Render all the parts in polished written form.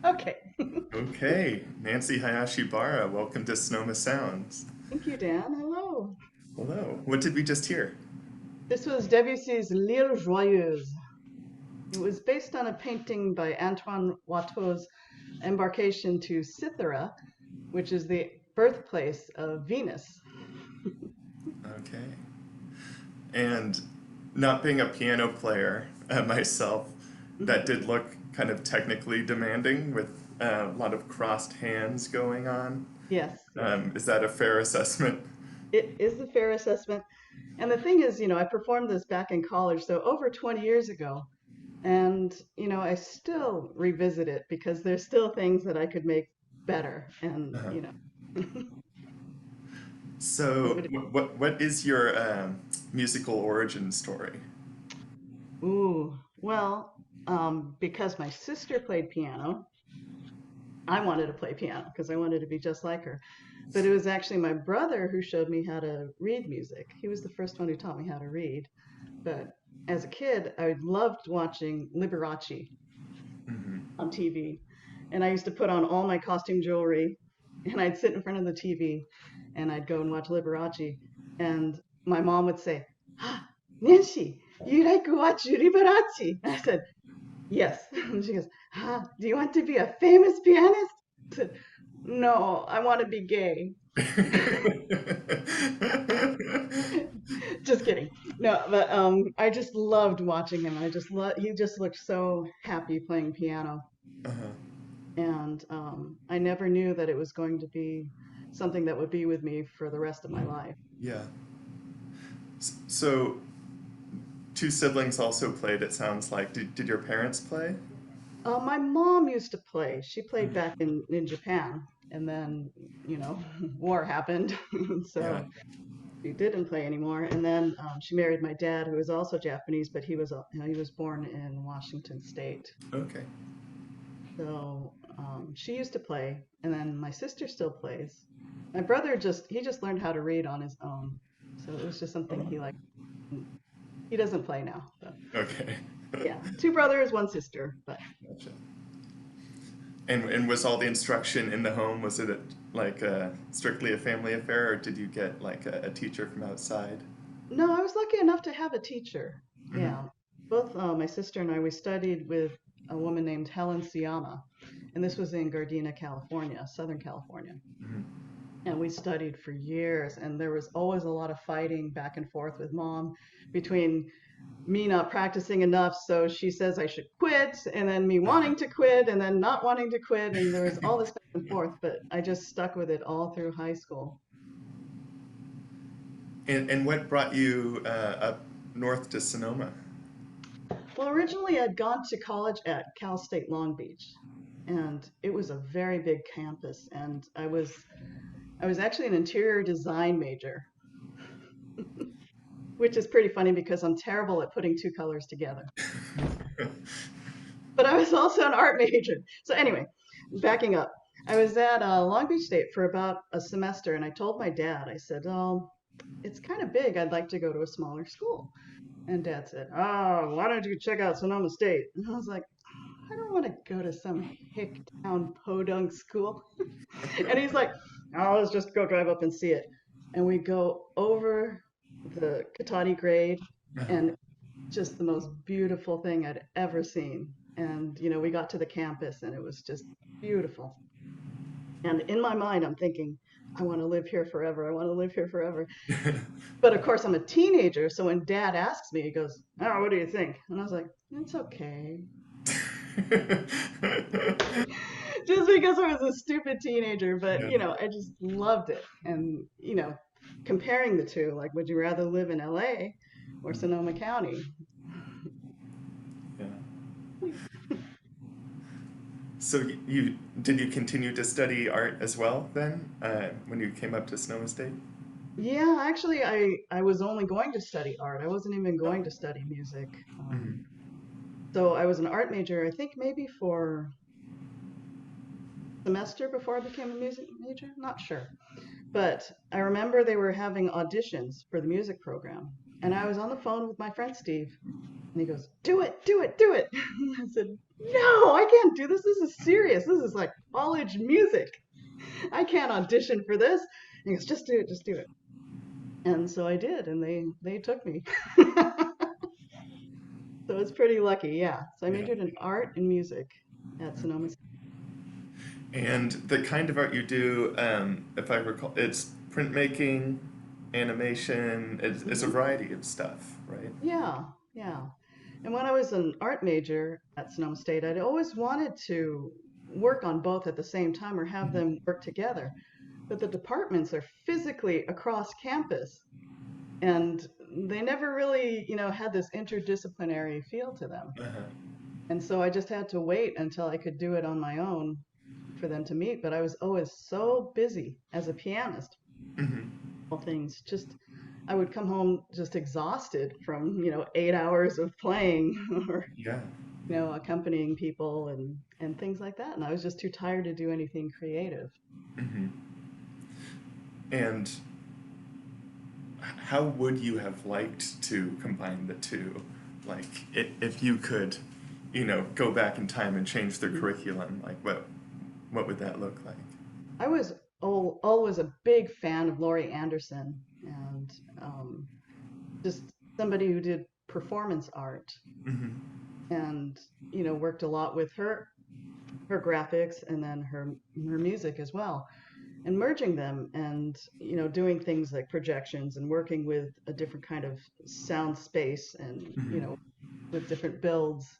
Okay. Okay, Nancy Hayashibara, welcome to Sonoma Sounds. Thank you, Dan. Hello. Hello. What did we just hear? This was Debussy's L'Île Joyeuse. It was based on a painting by Antoine Watteau's embarkation to Cythera, which is the birthplace of Venus. Okay. And not being a piano player myself, that Mhm. did look kind of technically demanding with a lot of crossed hands going on. Yes, yes. Is that a fair assessment? It is a fair assessment. And the thing is, I performed this back in college, so over 20 years ago. And, I still revisit it because there's still things that I could make better. And, Uh-huh. it So, would, what is your musical origin story? because my sister played piano, I wanted to play piano because I wanted to be just like her. But it was actually my brother who showed me how to read music. He was the first one who taught me how to read. But as a kid, I loved watching Liberace Hmm. on TV. And I used to put on all my costume jewelry and I'd sit in front of the TV and I'd go and watch Liberace. And my mom would say, ah, Nancy, you like to watch Liberace? I said, yes. And she goes, do you want to be a famous pianist? I said, no, I want to be gay. Just kidding. No, but I just loved watching him. He just looked so happy playing piano. Uh-huh. And I never knew that it was going to be something that would be with me for the rest of my life. Yeah. So, two siblings also played, it sounds like. Did your parents play? My mom used to play. She played back in Japan, and then, you know, war happened, Yeah. so she didn't play anymore. And then she married my dad, who was also Japanese, but he was born in Washington State. Okay. So she used to play, and then my sister still plays. My brother he just learned how to read on his own, so it was just something Oh, he liked. He doesn't play now, but okay. yeah, two brothers, one sister, but Gotcha. And was all the instruction in the home, was it like strictly a family affair, or did you get like a teacher from outside? no, I was lucky enough to have a teacher. Hmm. Yeah, both my sister and I, we studied with a woman named Helen Siama, and this was in Gardena, California, Southern California. Hmm. And we studied for years, and there was always a lot of fighting back and forth with mom between me not practicing enough, so she says I should quit, and then me wanting to quit, and then not wanting to quit, and there was all this back and forth, but I just stuck with it all through high school. And what brought you up north to Sonoma? Well, originally I'd gone to college at Cal State Long Beach, and it was a very big campus, and I was actually an interior design major, which is pretty funny because I'm terrible at putting two colors together. But I was also an art major. So anyway, backing up, I was at Long Beach State for about a semester, and I told my dad, I said, "Oh, it's kind of big. I'd like to go to a smaller school." And Dad said, "Oh, why don't you check out Sonoma State?" And I was like, "I don't want to go to some hick town podunk school." And he's like, "Oh, let's just go drive up and see it." And we go over the Katati grade, and just the most beautiful thing I'd ever seen. And, you know, we got to the campus and it was just beautiful. And in my mind, I'm thinking, I want to live here forever. I want to live here forever. But of course, I'm a teenager. So when Dad asks me, he goes, "Oh, what do you think?" And I was like, "It's okay." Just because I was a stupid teenager. But, Yeah. you know, I just loved it. And, you know, comparing the two, like, would you rather live in LA or Sonoma County? Yeah. So you did you continue to study art as well then when you came up to Sonoma State? Yeah, actually, I was only going to study art. I wasn't even Oh. going to study music. Mhm. So I was an art major, I think maybe for a semester before I became a music major. Not sure. But I remember they were having auditions for the music program. And I was on the phone with my friend Steve, and he goes, "Do it, do it, do it." I said, "No, I can't do this. This is serious. This is like college music. I can't audition for this." And he goes, "Just do it, just do it." And so I did, and they took me. So it's pretty lucky, yeah. So I Yeah. majored in art and music at Sonoma State. And the kind of art you do, if I recall, it's printmaking, animation, it's a Hmm. variety of stuff, right? Yeah, yeah. And when I was an art major at Sonoma State, I'd always wanted to work on both at the same time or have Mhm. them work together. But the departments are physically across campus, and they never really, you know, had this interdisciplinary feel to them. Uh-huh. And so I just had to wait until I could do it on my own for them to meet. But I was always so busy as a pianist, Hmm. all things. Just I would come home just exhausted from, you know, 8 hours of playing or, Yeah. you know, accompanying people and things like that. And I was just too tired to do anything creative. Hmm. And how would you have liked to combine the two? Like, if you could, go back in time and change the Mhm. curriculum, like what would that look like? I was always a big fan of Laurie Anderson and just somebody who did performance art Hmm. and, you know, worked a lot with her graphics and then her music as well, and merging them and, you know, doing things like projections and working with a different kind of sound space and, you know, Hmm. with different builds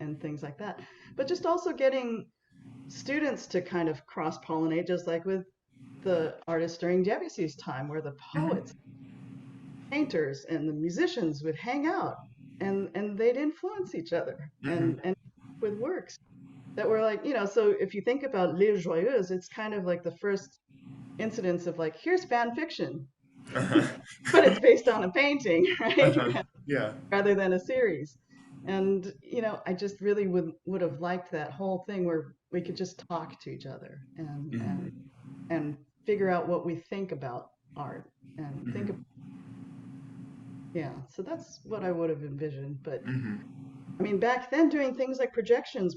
and things like that. But just also getting students to kind of cross pollinate, just like with the artists during Debussy's time, where the Hmm. poets, painters, and the musicians would hang out and they'd influence each other Hmm. and with works that were like, so if you think about Les Joyeuses, it's kind of like the first incidence of like, here's fan fiction, Uh-huh. but it's based on a painting, right? Uh-huh. Yeah. Rather than a series. And, I just really would have liked that whole thing where we could just talk to each other Hmm. and figure out what we think about art and think of, Hmm. yeah, so that's what I would have envisioned. But Hmm. I mean, back then doing things like projections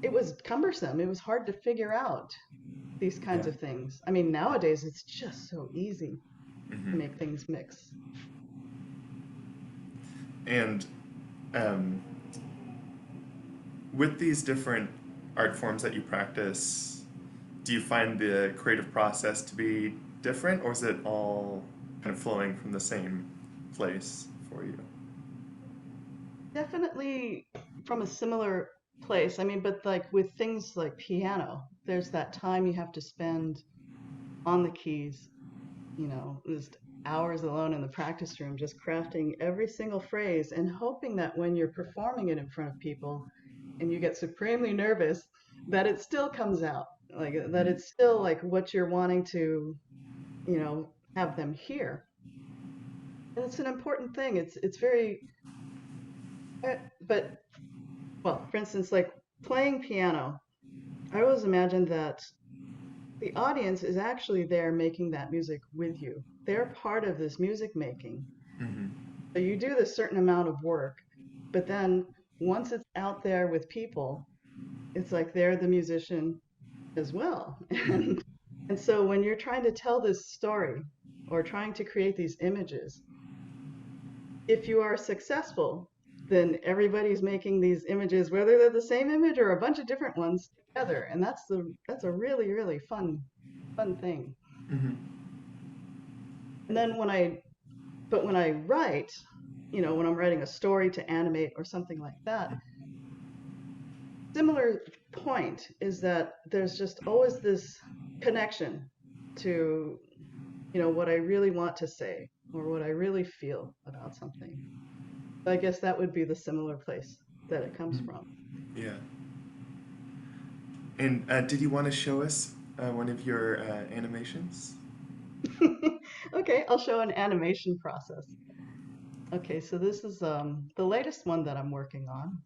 it was cumbersome. It was hard to figure out these Yeah. kinds of things. I mean, nowadays it's just so easy to Hmm. make things mix. And um, with these different art forms that you practice, do you find the creative process to be different, or is it all kind of flowing from the same place for you? Definitely from a similar place. I mean, but like with things like piano, there's that time you have to spend on the keys, just hours alone in the practice room, just crafting every single phrase and hoping that when you're performing it in front of people and you get supremely nervous, that it still comes out, like that it's still like what you're wanting to, have them hear. And it's an important thing. It's very, but well, for instance, like playing piano, I always imagined that the audience is actually there making that music with you. They're part of this music making. Hmm. So you do this certain amount of work, but then once it's out there with people, it's like they're the musician as well. Hmm. And so when you're trying to tell this story or trying to create these images, if you are successful, then everybody's making these images, whether they're the same image or a bunch of different ones together. And that's a really, really fun thing. Hmm. And then when I write, when I'm writing a story to animate or something like that, similar point is that there's just always this connection to, what I really want to say or what I really feel about something. So I guess that would be the similar place that it comes from. Yeah. And did you want to show us one of your animations? Okay, I'll show an animation process. Okay, so this is the latest one that I'm working on.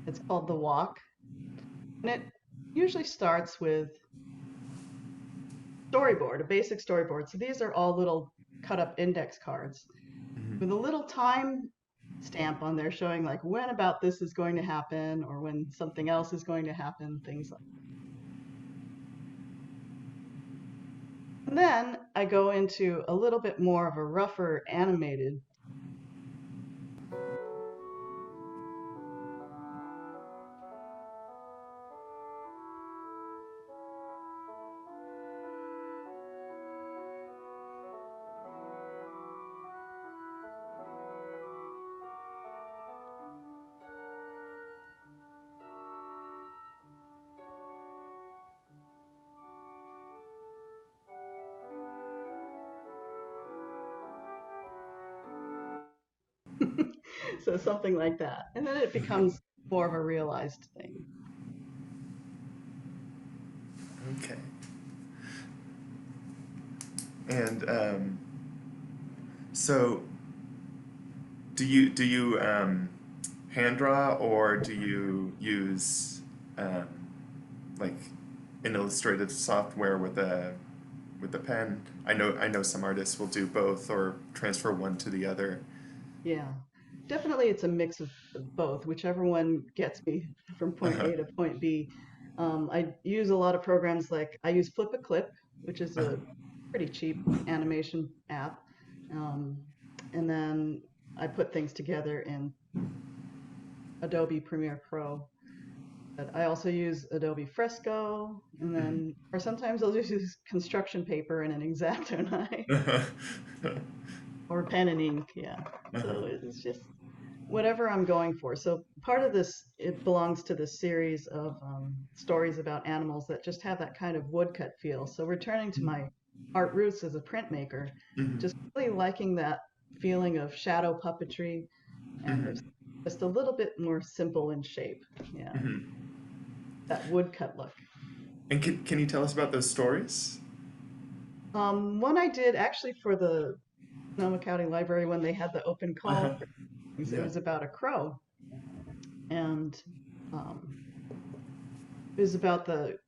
It's called The Walk, and it usually starts with storyboard, a basic storyboard. So these are all little cut up index cards with a Hmm. little time stamp on there showing like when about this is going to happen or when something else is going to happen, things like that. And then I go into a little bit more of a rougher animated. So something like that. And then it becomes more of a realized thing. Okay. And so, do you hand draw, or do you use um, like an illustrative software with a pen? I know some artists will do both or transfer one to the other. Yeah. Definitely it's a mix of both, whichever one gets me from point Uh-huh. A to point B. I use a lot of programs like I use Flip a Clip, which is Uh-huh. a pretty cheap animation app. Um, and then I put things together in Adobe Premiere Pro. But I also use Adobe Fresco, and then, or sometimes I'll just use construction paper and an X-Acto knife Uh-huh. or pen and ink. Yeah. Uh-huh. So it's just whatever I'm going for. So part of this, it belongs to this series of stories about animals that just have that kind of woodcut feel. So returning to my art roots as a printmaker, Mhm. just really liking that feeling of shadow puppetry and of Mhm. just a little bit more simple in shape. Yeah, Hmm. that woodcut look. And can you tell us about those stories? One I did actually for the Sonoma County Library when they had the open Uh-huh. call for things. It Yeah. was about a crow, and um, it was about the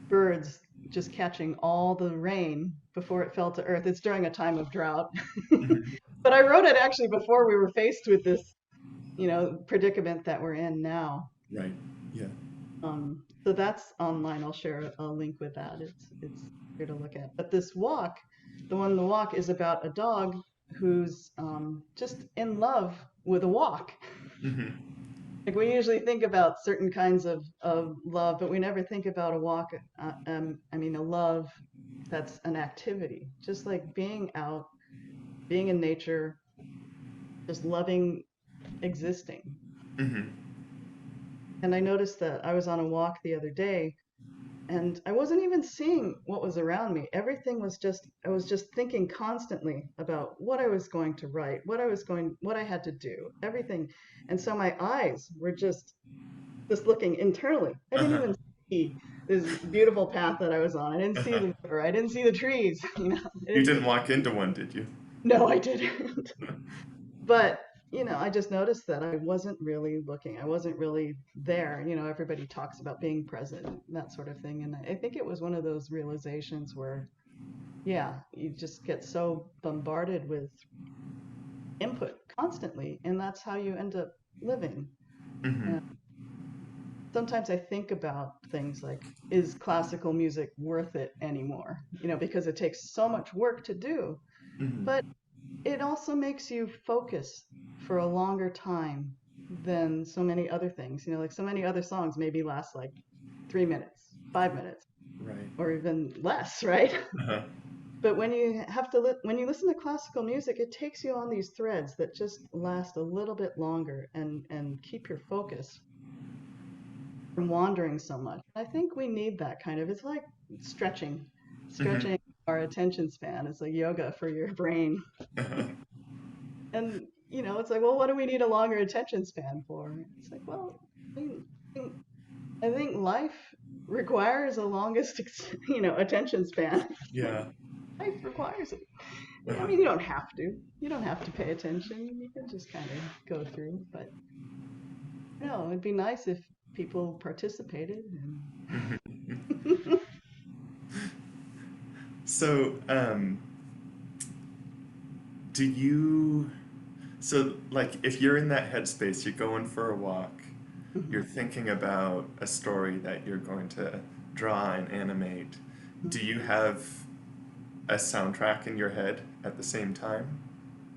birds just catching all the rain before it fell to earth. It's during a time of drought. Hmm. But I wrote it actually before we were faced with this, predicament that we're in now. Right. Yeah. So that's online. I'll share a link with that. It's here to look at. But this walk, the walk is about a dog who's just in love with a walk. Hmm. Like we usually think about certain kinds of love, but we never think about a walk. I mean, a love that's an activity, just like being out, being in nature, just loving existing. Hmm. And I noticed that I was on a walk the other day and I wasn't even seeing what was around me. Everything was just, I was just thinking constantly about what I was going to write, what I had to do, everything. And so my eyes were just looking internally. I didn't Uh-huh. even see this beautiful path that I was on. I didn't see Uh-huh. the river. I didn't see the trees. I You didn't didn't see. walk into one, did you? No, I didn't. But I just noticed that I wasn't really looking. I wasn't really there. Everybody talks about being present, that sort of thing. And I think it was one of those realizations where, yeah, you just get so bombarded with input constantly, and that's how you end up living. Hmm. And sometimes I think about things like, is classical music worth it anymore? Because it takes so much work to do. Hmm. But it also makes you focus for a longer time than so many other things. Like so many other songs maybe last like 3 minutes, 5 minutes, Right. or even less, right? Uh-huh. But when you listen to classical music, it takes you on these threads that just last a little bit longer and keep your focus from wandering so much. I think we need that kind of. It's like stretching, Hmm. stretching our attention span. It's like yoga for your brain. Uh-huh. And it's like, well, what do we need a longer attention span for? It's like, well, I mean, I think life requires a longest, attention span. Like Yeah. life requires it. I Uh-huh. mean, you don't have to. You don't have to pay attention. You can just kind of go through. But no, it'd be nice if people participated. Hmm. And So, do you, so like if you're in that headspace, you're going for a walk, you're thinking about a story that you're going to draw and animate, do you have a soundtrack in your head at the same time?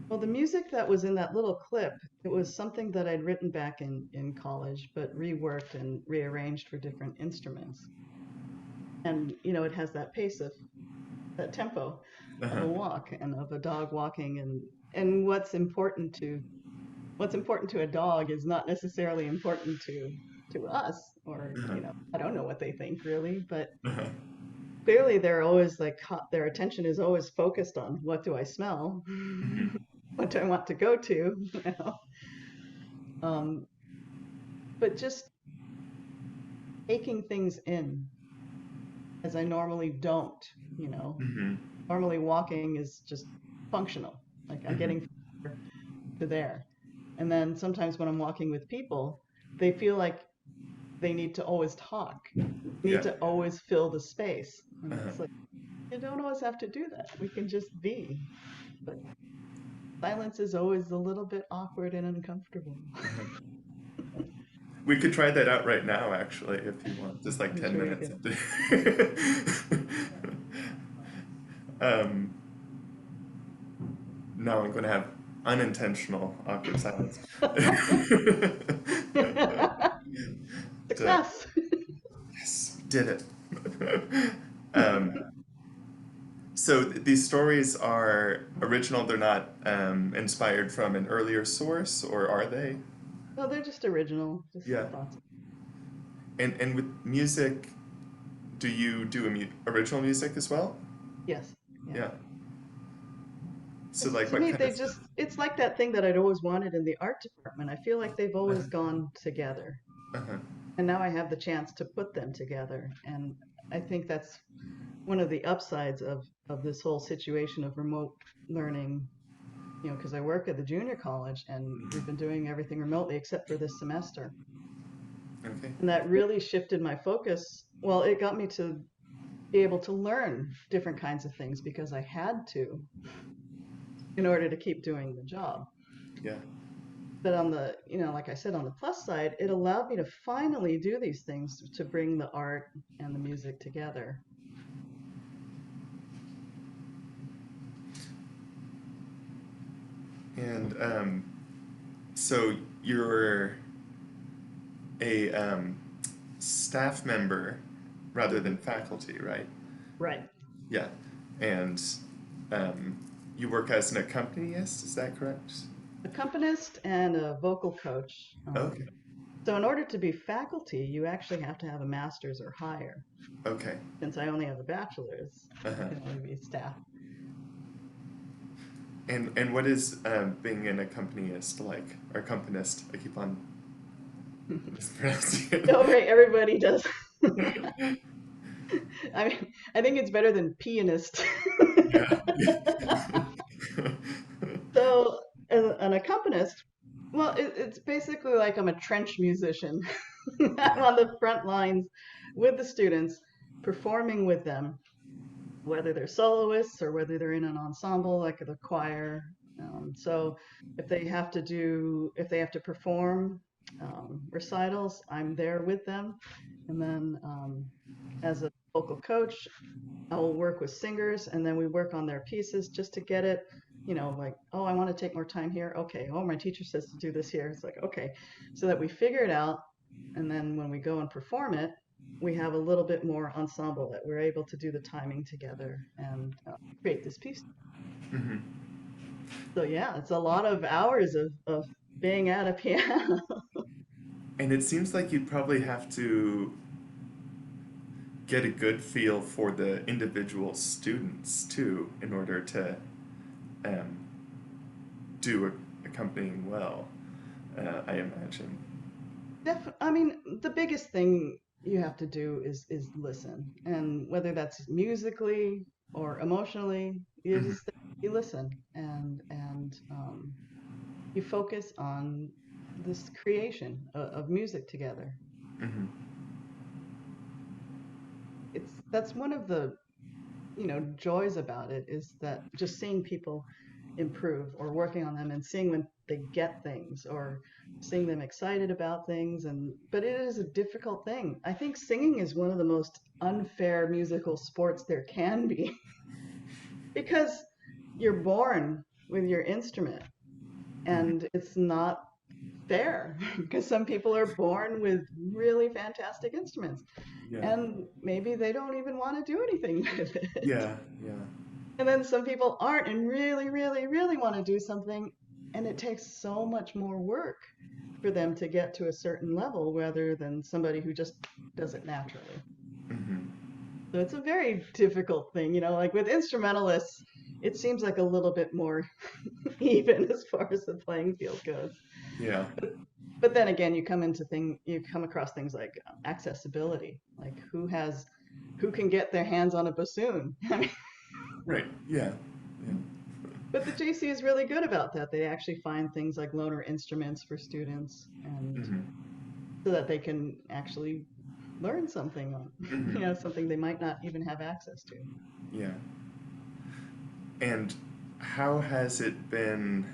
well, the music that was in that little clip, it was something that I'd written back in college, but reworked and rearranged for different instruments. And it has that pace of that tempo of Uh-huh. a walk and of a dog walking, and what's important to a dog is not necessarily important to us, or Uh-huh. I don't know what they think really, but Uh-huh. clearly they're always like their attention is always focused on what do I smell, Hmm. what do I want to go to, um, but just taking things in as I normally don't, you know. Hmm. Normally walking is just functional. Like I'm Hmm. getting from here to there. And then sometimes when I'm walking with people, they feel like they need to always talk, need Yeah. to always fill the space. And Uh-huh. it's like, you don't always have to do that. We can just be. But silence is always a little bit awkward and uncomfortable. Uh-huh. We could try that out right now, actually, if you want. Just like I'm 10 sure you minutes. can. um, now I'm going to have unintentional awkward silence. To- Success. yes, we did it. um, so these stories are original, they're not inspired from an earlier source, or are they? No, they're just original, just Yeah. thoughts. And with music, do you do original music as well? Yes. Yeah. Yeah. So like To what me, kind they of just, stuff? it's like that thing that I'd always wanted in the art department. I feel like they've always Uh-huh. gone together. Uh-huh. And now I have the chance to put them together. And I think that's one of the upsides of this whole situation of remote learning, you know, because I work at the junior college and we've been doing everything remotely except for this semester. Okay. And that really shifted my focus. Well, it got me to be able to learn different kinds of things because I had to in order to keep doing the job. Yeah. But on the, you know, like I said, on the plus side, it allowed me to finally do these things to bring the art and the music together. And so you're a staff member rather Mhm. than faculty, right? Right. Yeah. And um, you work as an accompanist, is that correct? Accompanist and a vocal coach. Okay. So in order to be faculty, you actually have to have a master's or higher. Okay. Since I only have a bachelor's, I Uh-huh. can only be staff. And what is being an accompanist like? Or accompanist? I keep on mispronouncing No, it. right, everybody does. I mean, I think it's better than pianist. Yeah. So, an accompanist, well, it's basically like I'm a trench musician. I'm on the front lines with the students, performing with them, whether they're soloists or whether they're in an ensemble like the choir. So, if they have to perform recitals, I'm there with them. And then, as a vocal coach, I will work with singers and then we work on their pieces just to get it, you know, like, oh, I want to take more time here. Okay. Oh, my teacher says to do this here. It's like, okay. So that we figure it out. And then when we go and perform it, we have a little bit more ensemble that we're able to do the timing together and create this piece. Hmm. So, yeah, it's a lot of hours of being at a piano. And it seems like you'd probably have to get a good feel for the individual students too in order to um, do accompanying well, I imagine. I mean, the biggest thing you have to do is listen, and whether that's musically or emotionally, Hmm. you listen and you focus on this creation of music together. Hmm. It's that's one of the, you know, joys about it is that just seeing people improve or working on them and seeing when they get things or seeing them excited about things. And but it is a difficult thing. I think singing is one of the most unfair musical sports there can be because you're born with your instrument Hmm. and it's not fair because some people are born with really fantastic instruments Yeah. and maybe they don't even want to do anything with it. Yeah. Yeah. And then some people aren't and really, really, really want to do something, and it takes so much more work for them to get to a certain level rather than somebody who just does it naturally. Hmm. So it's a very difficult thing, you know, like with instrumentalists, it seems like a little bit more even as far as the playing field goes. Yeah. But then again, you come across things like accessibility, like who can get their hands on a bassoon. Right. Yeah. Yeah. But the JC is really good about that. They actually find things like loaner instruments for students and Hmm. so that they can actually learn something on, Hmm. you know, something they might not even have access to. Yeah. And how has it been?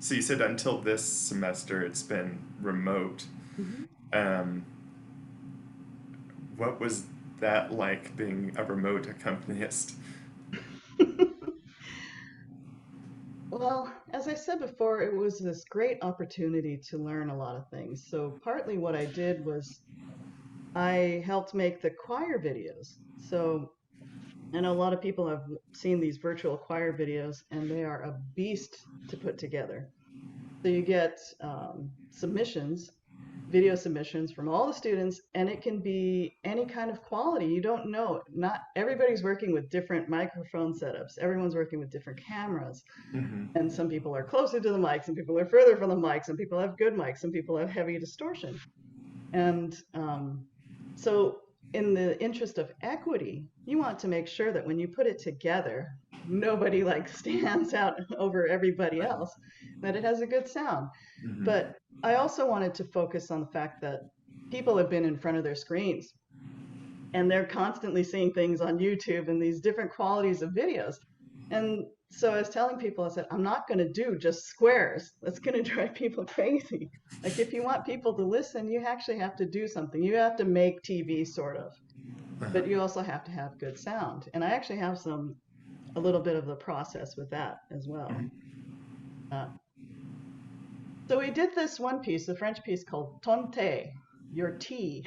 So you said until this semester it's been remote. Mhm. Um, what was that like being a remote accompanist? Well, as I said before, it was this great opportunity to learn a lot of things. So partly what I did was I helped make the choir videos. So I know a lot of people have seen these virtual choir videos, and they are a beast to put together. So you get submissions video submissions from all the students, and it can be any kind of quality. You don't know. Not everybody's working with different microphone setups. Everyone's working with different cameras. Mm-hmm. And some people are closer to the mic, some people are further from the mic, some people have good mics, some people have heavy distortion. And so in the interest of equity, you want to make sure that when you put it together, nobody like stands out over everybody else, that it has a good sound. Mm-hmm. But I also wanted to focus on the fact that people have been in front of their screens and they're constantly seeing things on YouTube and these different qualities of videos. And so I was telling people, I said, I'm not going to do just squares. That's going to drive people crazy. Like, if you want people to listen, you actually have to do something. You have to make TV, sort of. But you also have to have good sound. And I actually have a little bit of the process with that as well. So we did this one piece, the French piece called Ton thé, your tea.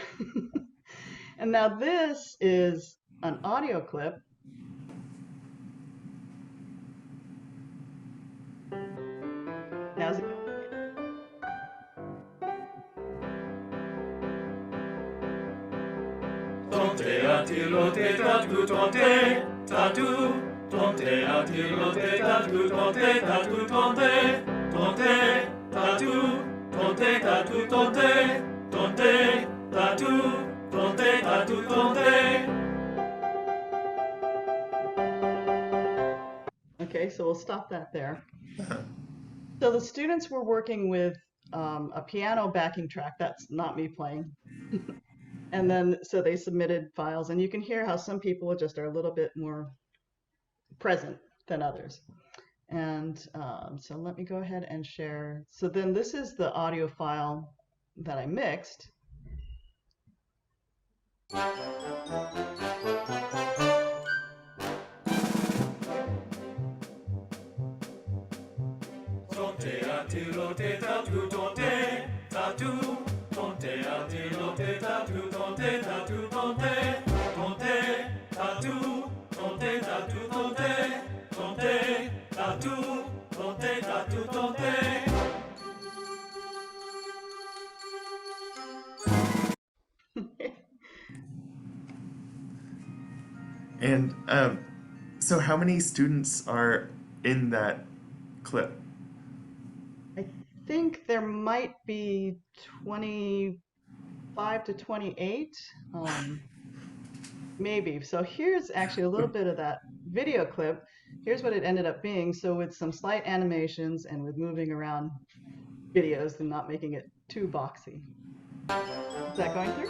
And now this is an audio clip. How's it going? Ton thé attire tes tatou, ton thé tatou. Ton thé attire tes tatou, ton thé tatou, ton thé tatou, ton thé tatou, ton thé tatou, ton thé tatou, ton thé. Okay, so we'll stop that there. So the students were working with a piano backing track. That's not me playing. And then, so they submitted files, and you can hear how some people just are a little bit more present than others. And so let me go ahead and share. So then this is the audio file that I mixed. And so how many students are in that clip? I think there might be 25 to 28, maybe. So here's actually a little bit of that video clip. Here's what it ended up being. So with some slight animations and with moving around videos and not making it too boxy. Is that going through?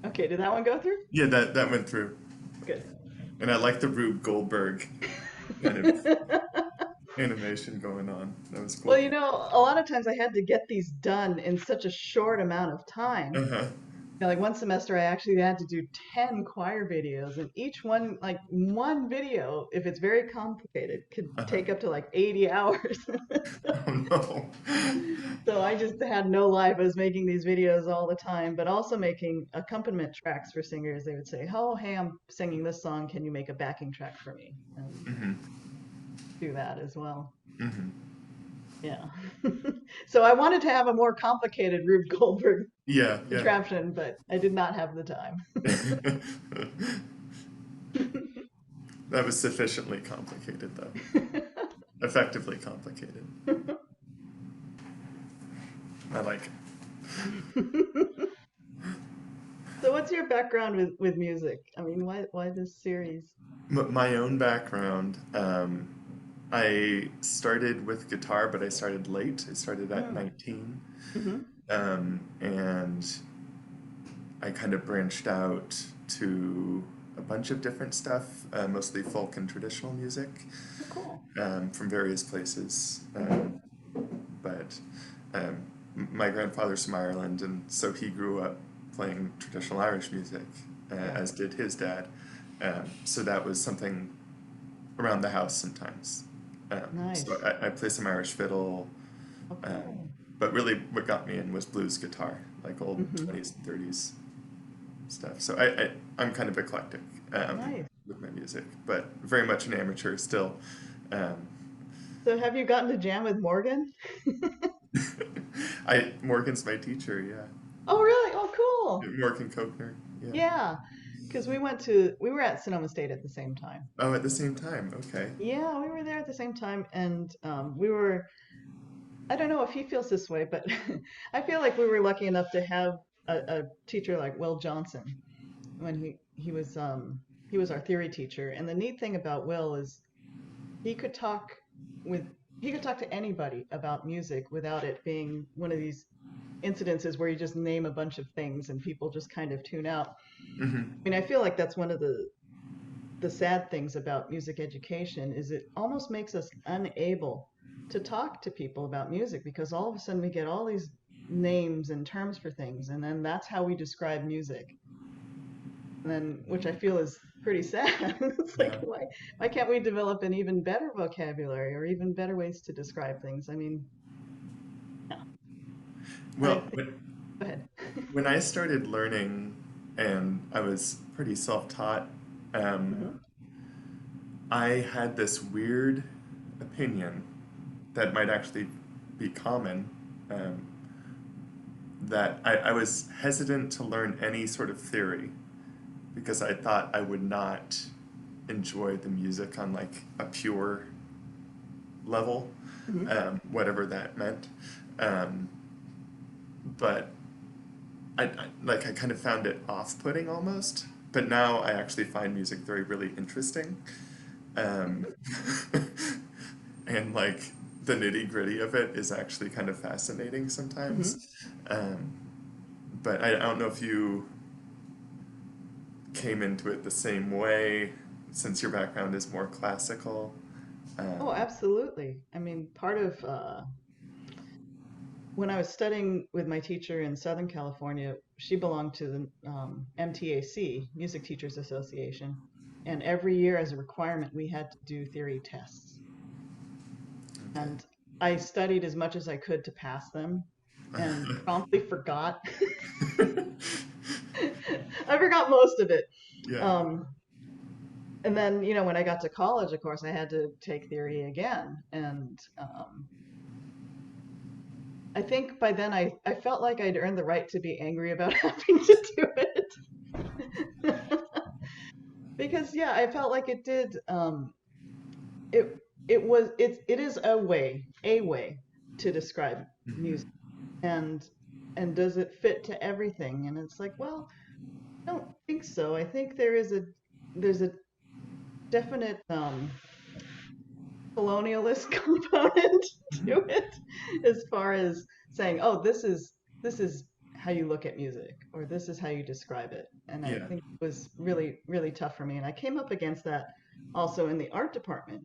Okay, did that one go through? Yeah, that went through. Good. And I like the Rube Goldberg kind of animation going on. That was cool. Well, you know, a lot of times I had to get these done in such a short amount of time. Uh-huh. Yeah, like one semester, I actually had to do 10 choir videos, and each one, like one video, if it's very complicated, could Uh-huh. take up to like 80 hours. Oh no. So I just had no life. I was making these videos all the time, but also making accompaniment tracks for singers. They would say, "Oh, hey, I'm singing this song. Can you make a backing track for me?" And Hmm. do that as well. Hmm. Yeah. So I wanted to have a more complicated Rube Goldberg Yeah, yeah. contraption, but I did not have the time. That was sufficiently complicated, though. Effectively complicated. I like So what's your background with music? I mean, why this series? it. My own background, I started with guitar, but I started late. I started at Mm. 19. Hmm. And I kind of branched out to a bunch of different stuff, mostly folk and traditional music, Oh, cool. from various places. Hmm. But um, my grandfather's from Ireland, and so he grew up playing traditional Irish music, Yeah. as did his dad. So that was something around the house sometimes. So Nice. I play some Irish fiddle, Oh, um, cool. but really what got me in was blues guitar, like old Hmm. 20s and 30s stuff. So I'm kind of eclectic, Nice. with my music, but very much an amateur still. Um, So have you gotten to jam with Morgan? Morgan's my teacher, yeah. Oh, really? Oh, cool. Morgan Kochner, yeah. Yeah, because we were at Sonoma State at the same time. Oh, at the same time, okay. Yeah, we were there at the same time, and we were. I don't know if he feels this way, but I feel like we were lucky enough to have a teacher like Will Johnson when he was our theory teacher. And the neat thing about Will is he could talk with he could talk to anybody about music without it being one of these incidences where you just name a bunch of things and people just kind of tune out. Hmm. I mean, I feel like that's one of the sad things about music education is it almost makes us unable to talk to people about music because all of a sudden we get all these names and terms for things and then that's how we describe music. And then which I feel is pretty sad. It's like Yeah. why can't we develop an even better vocabulary or even better ways to describe things? I mean, yeah. I Well, think go ahead. when I started learning, and I was pretty self-taught, um, Hmm. I had this weird opinion that might actually be common, um, that I was hesitant to learn any sort of theory because I thought I would not enjoy the music on like a pure level, Hmm. whatever that meant. Um, but I kind of found it off-putting almost. But now I actually find music theory really interesting. Um, and like the nitty-gritty of it is actually kind of fascinating Hmm. sometimes. Um, but I don't know if you came into it the same way since your background is more classical. Oh, Um, absolutely. I mean, part of when I was studying with my teacher in Southern California, she belonged to the MTAC, Music Teachers Association. And every year, as a requirement, we had to do theory tests. okay. And I studied as much as I could to pass them and promptly forgot. I forgot most of it. Yeah. Um, and then, when I got to college, of course, I had to take theory again. And I think by then I felt like I'd earned the right to be angry about having to do it. Because yeah, I felt like it did it it is a way to describe music Hmm. and does it fit to everything? And it's like, well, I don't think so. I think there's a definite colonialist component to it as far as saying, oh, this is how you look at music or this is how you describe it. And I Yeah. think it was really, really tough for me. And I came up against that also in the art department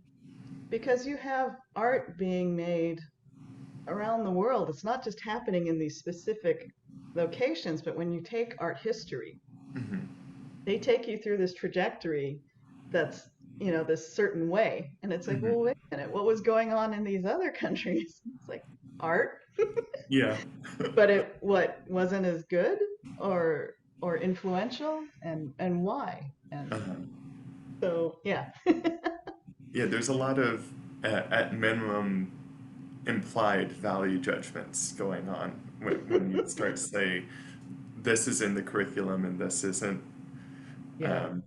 because you have art being made around the world. It's not just happening in these specific locations, but when you take art history, Mm-hmm. they take you through this trajectory that's, this certain way. And it's like, Mm-hmm. well, wait a minute, what was going on in these other countries? It's like art, Yeah. but it what wasn't as good or influential, and why? And Uh-huh. so yeah. Yeah, there's a lot of, at minimum, implied value judgments going on when you start to say, this is in the curriculum and this isn't. Yeah. Um,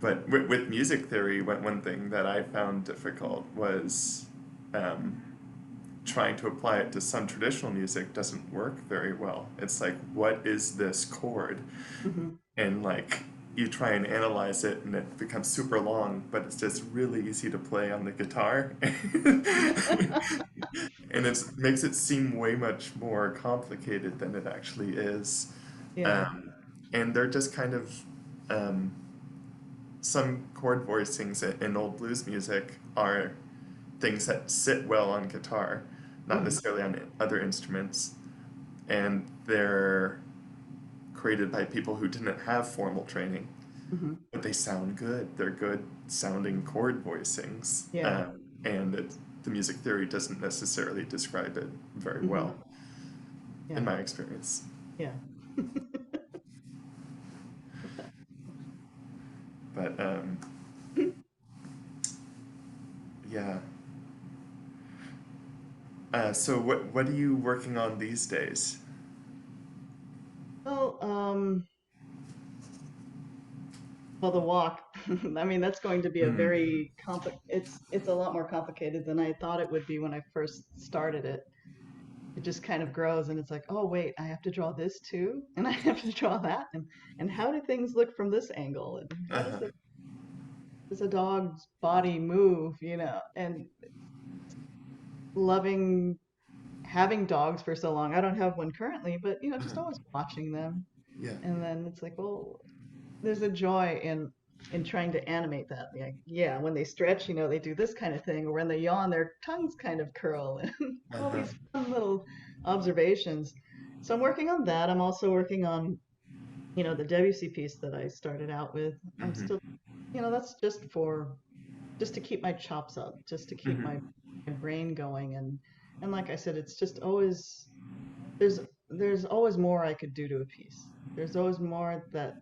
but with music theory, one thing that I found difficult was um, trying to apply it to some traditional music doesn't work very well. It's like, what is this chord? Hmm. And like, you try and analyze it and it becomes super long, but it's just really easy to play on the guitar. And it makes it seem way much more complicated than it actually is. Yeah. Um, and they're just kind of um, some chord voicings in old blues music are things that sit well on guitar, not Hmm. necessarily on other instruments, and they're created by people who didn't have formal training, Hmm. but they sound good. They're good sounding chord voicings, Yeah. and the music theory doesn't necessarily describe it very Hmm. well, in Yeah. my experience. Yeah. But yeah. So what are you working on these days? Well, well, the walk. I mean, that's going to be a Hmm. very it's a lot more complicated than I thought it would be when I first started it. It just kind of grows, and it's like, oh wait, I have to draw this too, and I have to draw that, and how do things look from this angle, and how Uh-huh. does a dog's body move, and loving having dogs for so long. I don't have one currently, but just Uh-huh. always watching them, Yeah. and then it's like, well, there's a joy in trying to animate that. Like, yeah, when they stretch, they do this kind of thing, or when they yawn, their tongues kind of curl, and all Uh-huh. these fun little observations. So I'm working on that. I'm also working on, the Debussy piece that I started out with. I'm Hmm. still, that's just to keep my chops up, just to keep Hmm. my brain going, and like I said, it's just always there's there's always more I could do to a piece. There's always more that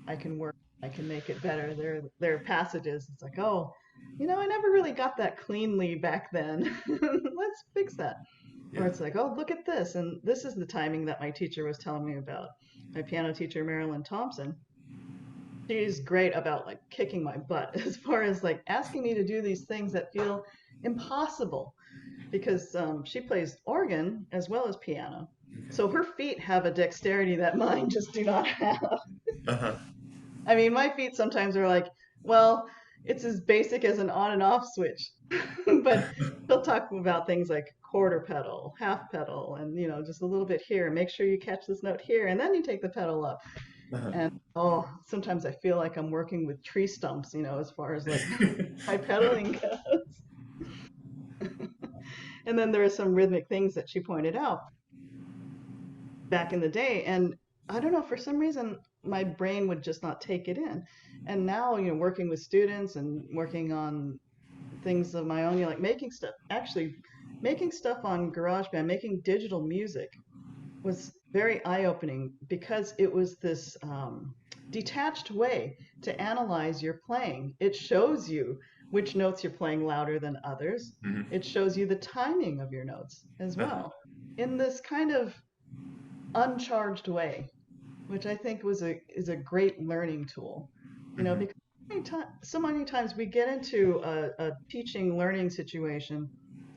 I can work. I can make it better. There are passages. It's like, oh, I never really got that cleanly back then. Let's fix that. Or Yeah. it's like, oh, look at this, and this is the timing that my teacher was telling me about. My piano teacher, Marilyn Thompson. She's great about like kicking my butt as far as like asking me to do these things that feel impossible because she plays organ as well as piano. Okay. So her feet have a dexterity that mine just do not have. Uh-huh. I mean, my feet sometimes are like, well, it's as basic as an on and off switch. But she'll talk about things like quarter pedal, half pedal, and just a little bit here. Make sure you catch this note here, and then you take the pedal up. Uh-huh. And oh, sometimes I feel like I'm working with tree stumps, as far as like my pedaling goes. And then there are some rhythmic things that she pointed out back in the day. And I don't know, for some reason, my brain would just not take it in. And now, working with students and working on things of my own, like making stuff, actually making stuff on GarageBand, making digital music was very eye-opening because it was this detached way to analyze your playing. It shows you which notes you're playing louder than others. Hmm. It shows you the timing of your notes as Uh-huh. well in this kind of uncharged way, which I think is a great learning tool. Hmm. Because so many times we get into a teaching learning situation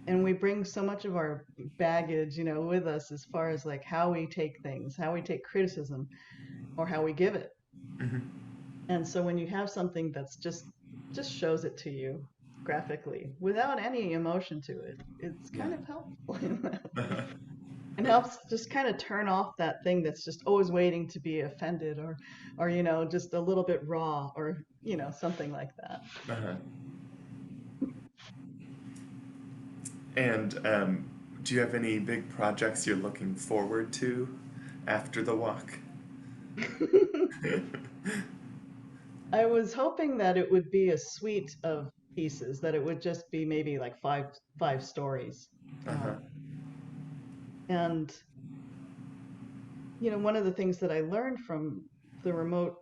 and we bring so much of our baggage, with us as far as like how we take things, how we take criticism, or how we give it. Hmm. And so when you have something that's just shows it to you graphically without any emotion to it, it's Yeah. kind of helpful in that way. Uh-huh. And helps just kind of turn off that thing that's just always waiting to be offended, or just a little bit raw, or something like that. Uh-huh. And do you have any big projects you're looking forward to after the walk? I was hoping that it would be a suite of pieces, that it would just be maybe like five stories. Uh-huh. And one of the things that I learned from the remote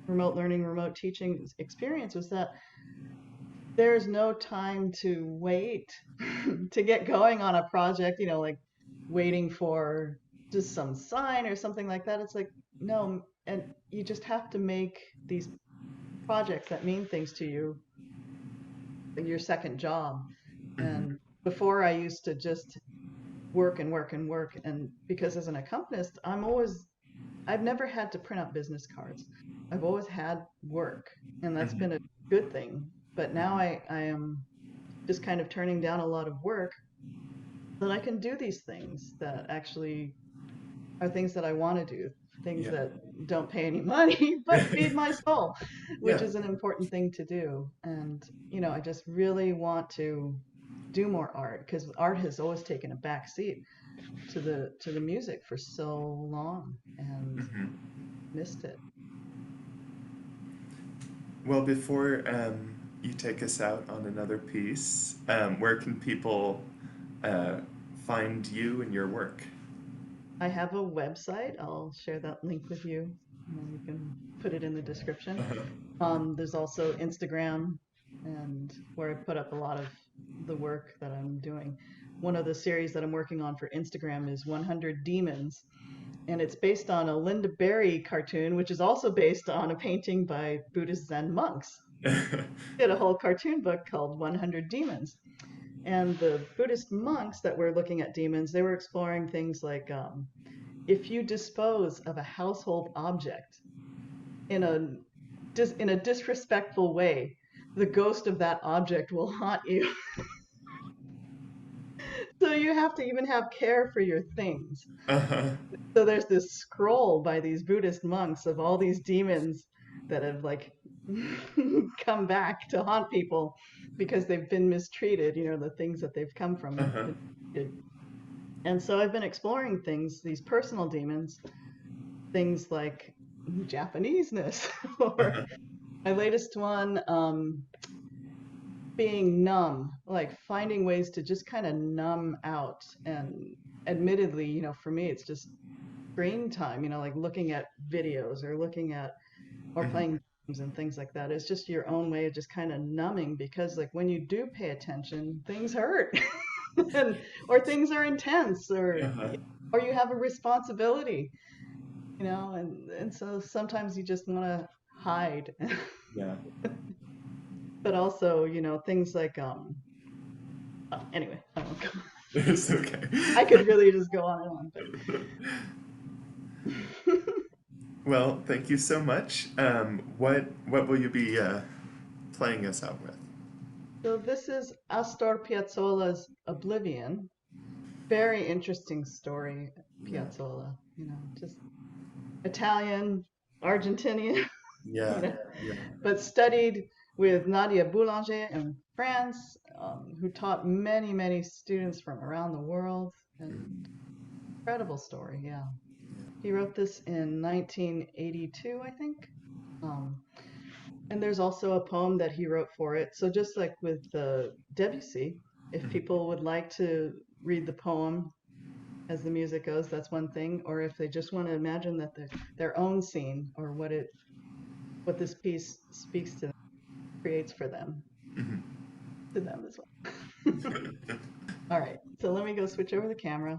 learning, remote teaching experience was that there's no time to wait to get going on a project, like waiting for just some sign or something like that. It's like, no, and you just have to make these projects that mean things to you your second job. Mm-hmm. And before I used to just work and work and work. And because as an accompanist, I've never had to print out business cards. I've always had work, and that's Mm-hmm. been a good thing. But now I am just kind of turning down a lot of work so that I can do these things that actually are things that I want to do, things Yeah. that don't pay any money but feed my soul, which Yeah. is an important thing to do. And I just really want to do more art because art has always taken a back seat to the music for so long and Mm-hmm. missed it. Well, before you take us out on another piece, where can people uh, find you and your work? I have a website. I'll share that link with you, and you can put it in the description. Uh-huh. There's also Instagram, and where I put up a lot of the work that I'm doing. One of the series that I'm working on for Instagram is 100 Demons, and it's based on a Linda Berry cartoon, which is also based on a painting by Buddhist Zen monks. Did a whole cartoon book called 100 Demons. And the Buddhist monks that were looking at demons, they were exploring things like if you dispose of a household object in a disrespectful way, the ghost of that object will haunt you. So you have to even have care for your things. Uh-huh. So there's this scroll by these Buddhist monks of all these demons that have like come back to haunt people because they've been mistreated, the things that they've come from have Uh-huh. been treated. And so I've been exploring things, these personal demons, things like Japaneseness, or Uh-huh. my latest one, being numb, like finding ways to just kind of numb out. And admittedly, for me, it's just screen time, like looking at videos or looking at or Mhm. playing games and things like that. It's just your own way of just kind of numbing because like when you do pay attention, things hurt. and or things are intense Uh-huh. or you have a responsibility, and so sometimes you just want to hide. Yeah. But also, things like anyway, I won't go. It's okay. I could really just go on and on, but Well, thank you so much. What will you be playing us out with? so this is Astor Piazzolla's Oblivion. Very interesting story, Yeah. Piazzolla. Just Italian, Argentinian, you Yeah. know, Yeah. but studied with Nadia Boulanger in France, who taught many, many students from around the world. And Mhm. incredible story, yeah. He wrote this in 1982, I think. Um, and there's also a poem that he wrote for it. So just like with Debussy, if Mhm. people would like to read the poem as the music goes, that's one thing. Or if they just want to imagine that their own scene or what this piece speaks to them, creates for them, Mhm. to them as well. All right, so let me go switch over the camera.